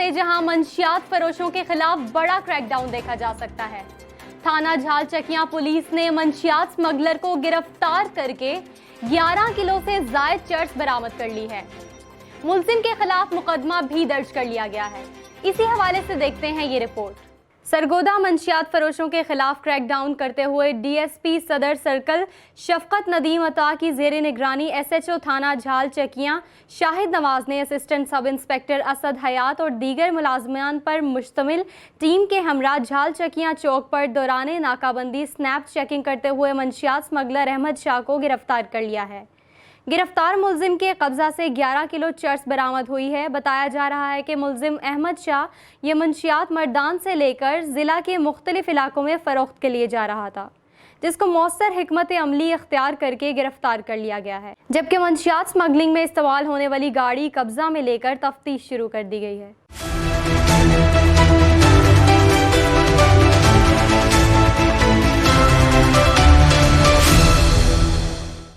से जहां मंशियात फरोशों के खिलाफ बड़ा क्रैकडाउन देखा जा सकता है। थाना झालचकियां पुलिस ने मंशियात स्मगलर को गिरफ्तार करके 11 किलो से जायद चर्स बरामद कर ली है। मुलजिम के खिलाफ मुकदमा भी दर्ज कर लिया गया है। इसी हवाले से देखते हैं ये रिपोर्ट। सरगोदा मंशियात फरोशों के खिलाफ क्रैकडाउन करते हुए डीएसपी सदर सर्कल शफकत नदीम अता की ज़ेरे निगरानी एसएचओ थाना झालचकियां शाहिद नवाज ने असिस्टेंट सब इंस्पेक्टर असद हयात और दीगर मुलाजमान पर मुश्तमिल टीम के हमरा झालचकियां चौक पर दौरान नाकाबंदी स्नैप चेकिंग करते हुए मंशियात स्मगलर अहमद शाह को गिरफ्तार कर लिया है। गिरफ्तार मुलजिम के कब्जा से 11 किलो चर्स बरामद हुई है। बताया जा रहा है कि मुलजिम अहमद शाह ये मंशियात मर्दान से लेकर ज़िला के मुख्तलिफ इलाकों में फ़रोख्त के लिए जा रहा था, जिसको मौसर हिकमत अमली इख्तियार करके गिरफ्तार कर लिया गया है। जबकि मंशियात स्मगलिंग में इस्तेमाल होने वाली गाड़ी कब्जा में लेकर तफ्तीश शुरू कर दी गई है।